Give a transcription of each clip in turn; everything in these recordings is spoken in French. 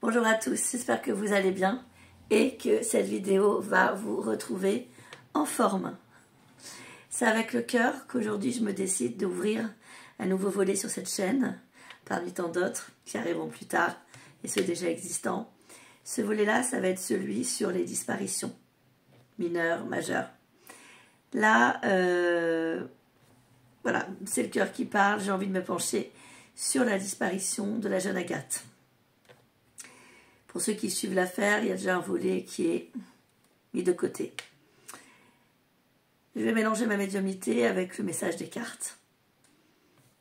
Bonjour à tous, j'espère que vous allez bien et que cette vidéo va vous retrouver en forme. C'est avec le cœur qu'aujourd'hui je me décide d'ouvrir un nouveau volet sur cette chaîne, parmi tant d'autres qui arriveront plus tard et ceux déjà existants. Ce volet-là, ça va être celui sur les disparitions mineures, majeures. Là, voilà, c'est le cœur qui parle, j'ai envie de me pencher sur la disparition de la jeune Agathe. Pour ceux qui suivent l'affaire, il y a déjà un volet qui est mis de côté. Je vais mélanger ma médiumnité avec le message des cartes,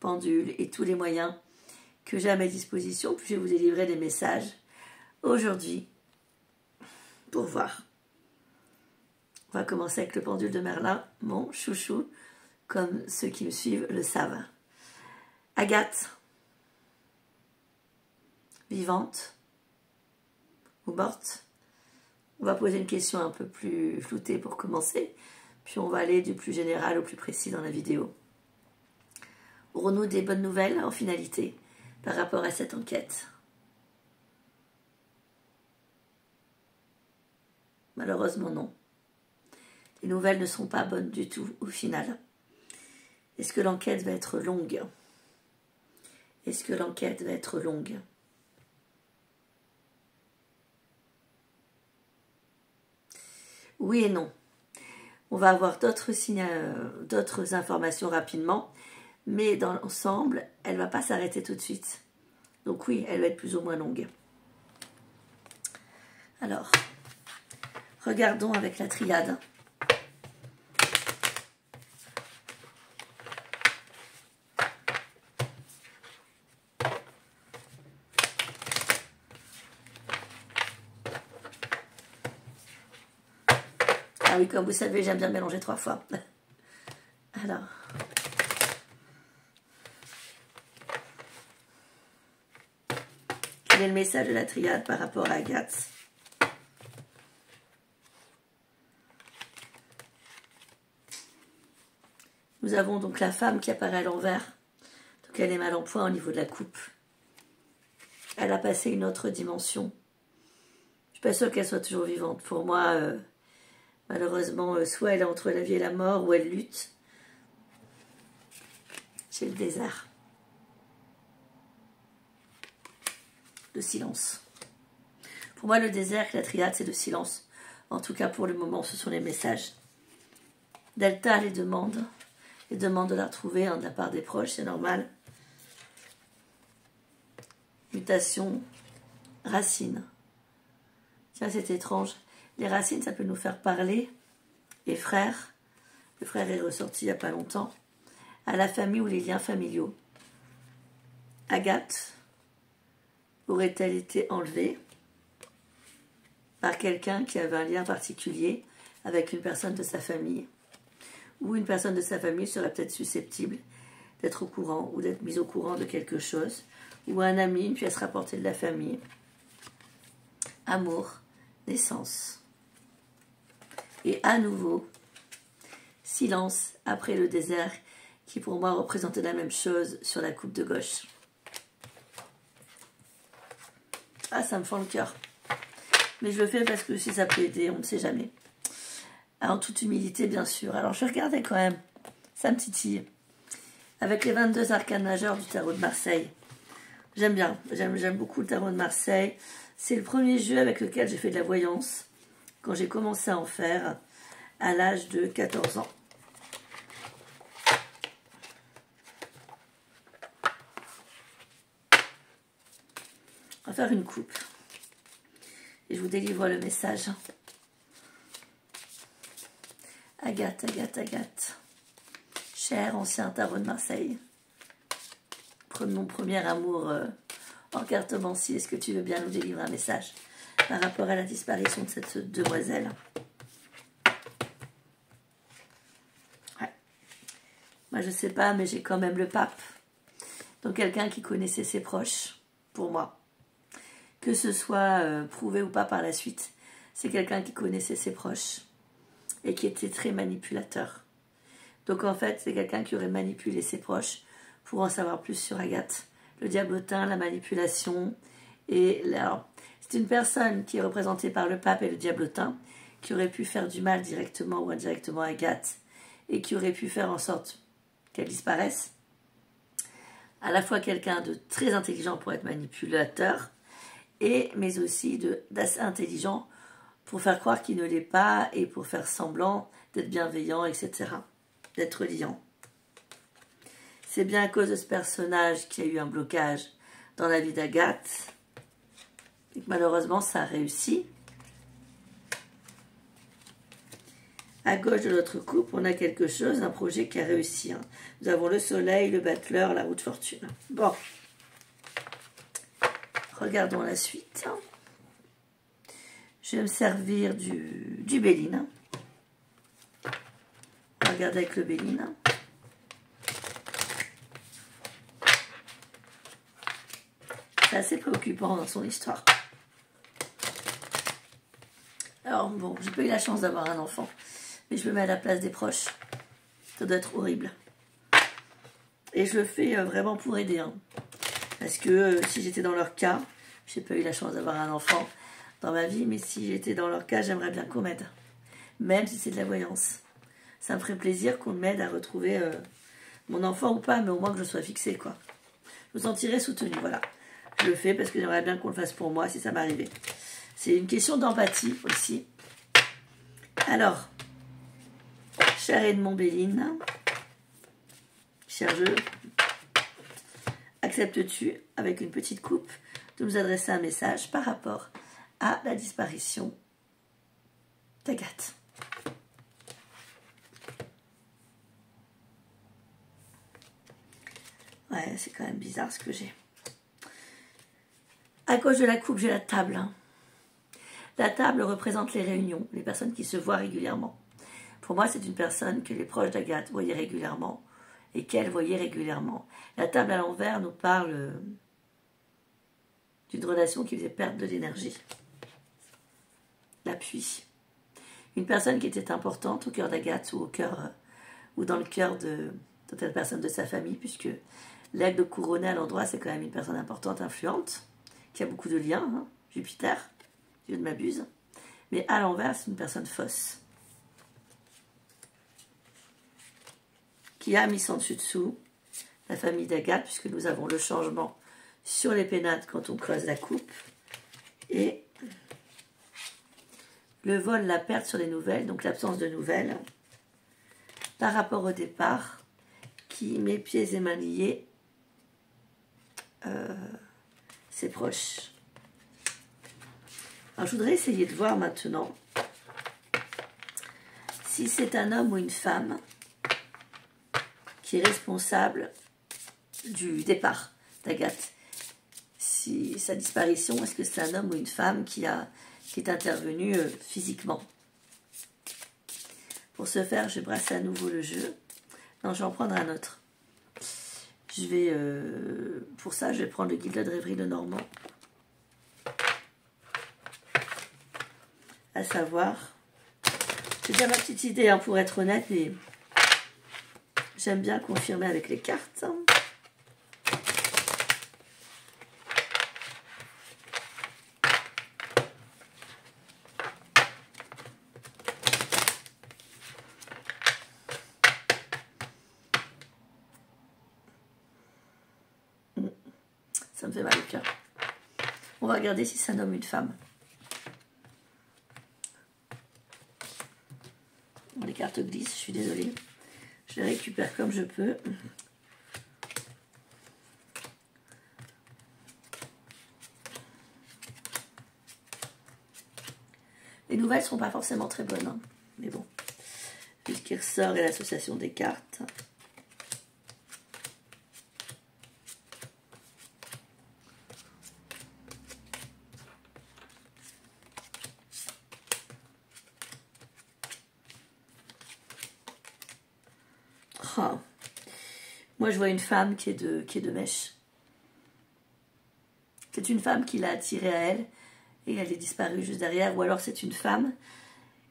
pendule et tous les moyens que j'ai à ma disposition. Puis je vais vous délivrer des messages aujourd'hui pour voir. On va commencer avec le pendule de Merlin, mon chouchou, comme ceux qui me suivent le savent. Agathe, vivante ou morte? On va poser une question un peu plus floutée pour commencer, puis on va aller du plus général au plus précis dans la vidéo. Aurons-nous des bonnes nouvelles en finalité par rapport à cette enquête? Malheureusement non. Les nouvelles ne sont pas bonnes du tout au final. Est-ce que l'enquête va être longue? Est-ce que l'enquête va être longue? Oui et non. On va avoir d'autres informations rapidement, mais dans l'ensemble, elle ne va pas s'arrêter tout de suite. Donc oui, elle va être plus ou moins longue. Alors, regardons avec la triade. Ah oui, comme vous savez, j'aime bien mélanger 3 fois. Alors. Quel est le message de la triade par rapport à Agathe? Nous avons donc la femme qui apparaît à l'envers. Donc elle est mal en point au niveau de la coupe. Elle a passé une autre dimension. Je ne suis pas sûre qu'elle soit toujours vivante. Pour moi... malheureusement, soit elle est entre la vie et la mort, ou elle lutte. J'ai le désert. Le silence. Pour moi, le désert et la triade, c'est le silence. En tout cas, pour le moment, ce sont les messages. Delta, les demandes de la retrouver de la part des proches, c'est normal. Mutation, racine. Tiens, c'est étrange. Les racines, ça peut nous faire parler. Et frère, le frère est ressorti il n'y a pas longtemps. À la famille ou les liens familiaux. Agathe aurait-elle été enlevée par quelqu'un qui avait un lien particulier avec une personne de sa famille? Ou une personne de sa famille serait peut-être susceptible d'être au courant ou d'être mise au courant de quelque chose. Ou un ami, une pièce rapportée de la famille. Amour, naissance. Et à nouveau, silence après le désert, qui pour moi représentait la même chose sur la coupe de gauche. Ah, ça me fend le cœur. Mais je le fais parce que si ça peut aider, on ne sait jamais. En toute humilité, bien sûr. Alors, je regardais quand même. Ça me titille. Avec les 22 arcanes majeurs du tarot de Marseille. J'aime bien. J'aime beaucoup le tarot de Marseille. C'est le premier jeu avec lequel j'ai fait de la voyance. Quand j'ai commencé à en faire à l'âge de 14 ans. On va faire une coupe. Et je vous délivre le message. Agathe, Agathe, Agathe. Cher ancien tarot de Marseille. Mon premier amour en cartomancie. Est-ce que tu veux bien nous délivrer un message par rapport à la disparition de cette demoiselle? Ouais. Moi, je sais pas, mais j'ai quand même le pape. Donc, quelqu'un qui connaissait ses proches, pour moi. Que ce soit prouvé ou pas par la suite, c'est quelqu'un qui connaissait ses proches et qui était très manipulateur. Donc, en fait, c'est quelqu'un qui aurait manipulé ses proches pour en savoir plus sur Agathe. Le diablotin, la manipulation. Et alors, C'est une personne qui est représentée par le pape et le diablotin, qui aurait pu faire du mal directement ou indirectement à Agathe, et qui aurait pu faire en sorte qu'elle disparaisse. À la fois quelqu'un de très intelligent pour être manipulateur, mais aussi d'assez intelligent pour faire croire qu'il ne l'est pas et pour faire semblant d'être bienveillant, etc. D'être liant. C'est bien à cause de ce personnage qu'il y a eu un blocage dans la vie d'Agathe. Et que malheureusement, ça a réussi. À gauche de notre coupe, on a quelque chose, un projet qui a réussi. Hein. Nous avons le soleil, le battleur, la roue de fortune. Bon. Regardons la suite. Je vais me servir du Béline. On va regarder avec le Béline. C'est assez préoccupant dans son histoire. Alors bon, j'ai pas eu la chance d'avoir un enfant, mais je me mets à la place des proches. Ça doit être horrible. Et je le fais vraiment pour aider. Hein. Parce que si j'étais dans leur cas, j'ai pas eu la chance d'avoir un enfant dans ma vie, mais si j'étais dans leur cas, j'aimerais bien qu'on m'aide. Même si c'est de la voyance. Ça me ferait plaisir qu'on m'aide à retrouver mon enfant ou pas, mais au moins que je sois fixée, quoi. Je me sentirais soutenue, voilà. Je le fais parce que j'aimerais bien qu'on le fasse pour moi si ça m'arrivait. C'est une question d'empathie aussi. Alors, cher Edmond Béline, cher jeu, acceptes-tu, avec une petite coupe, de nous adresser un message par rapport à la disparition d'Agathe? Ouais, c'est quand même bizarre ce que j'ai. À gauche de la coupe, j'ai la table. Hein. La table représente les réunions, les personnes qui se voient régulièrement. Pour moi, c'est une personne que les proches d'Agathe voyaient régulièrement et qu'elle voyait régulièrement. La table à l'envers nous parle d'une relation qui faisait perdre de l'énergie. L'appui. Une personne qui était importante au cœur d'Agathe ou dans le cœur de certaines personnes de sa famille, puisque l'aigle couronné à l'endroit, c'est quand même une personne importante, influente, qui a beaucoup de liens, hein, Jupiter, si je ne m'abuse. Mais à l'envers, c'est une personne fausse. Qui a mis en dessus-dessous la famille d'Agathe, puisque nous avons le changement sur les pénates quand on creuse la coupe. Et le vol, la perte sur les nouvelles, donc l'absence de nouvelles, par rapport au départ, qui met pieds et mains liés ses proches. Alors, je voudrais essayer de voir maintenant si c'est un homme ou une femme qui est responsable du départ d'Agathe. Si sa disparition, est-ce que c'est un homme ou une femme qui est intervenu physiquement? Pour ce faire, je brasse à nouveau le jeu. Non, je vais en prendre un autre. Je vais, pour ça, je vais prendre le guide de rêverie de Normand. À savoir, j'ai déjà ma petite idée, hein, pour être honnête, mais j'aime bien confirmer avec les cartes. Ça me fait mal au cœur. On va regarder si c'est un homme ou une femme. Les cartes glissent, je suis désolée. Je les récupère comme je peux. Les nouvelles ne sont pas forcément très bonnes, hein. Mais bon. Puis ce qui ressort est l'association des cartes. Oh. Moi, je vois une femme qui est de mèche. C'est une femme qui l'a attirée à elle et elle est disparue juste derrière. Ou alors c'est une femme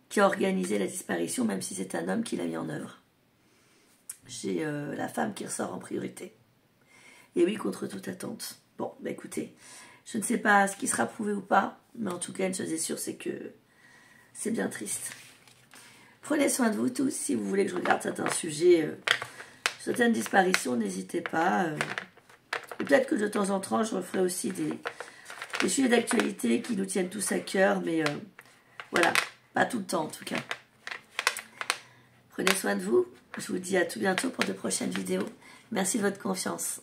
qui a organisé la disparition, même si c'est un homme qui l'a mis en œuvre. J'ai la femme qui ressort en priorité. Et oui, contre toute attente. Bon, bah écoutez, Je ne sais pas ce qui sera prouvé ou pas, mais en tout cas, une chose est sûre, c'est que c'est bien triste. Prenez soin de vous tous. Si vous voulez que je regarde certains sujets, certaines disparitions, n'hésitez pas. Et peut-être que de temps en temps, je referai aussi des sujets d'actualité qui nous tiennent tous à cœur, mais voilà, pas tout le temps en tout cas. Prenez soin de vous. Je vous dis à tout bientôt pour de prochaines vidéos. Merci de votre confiance.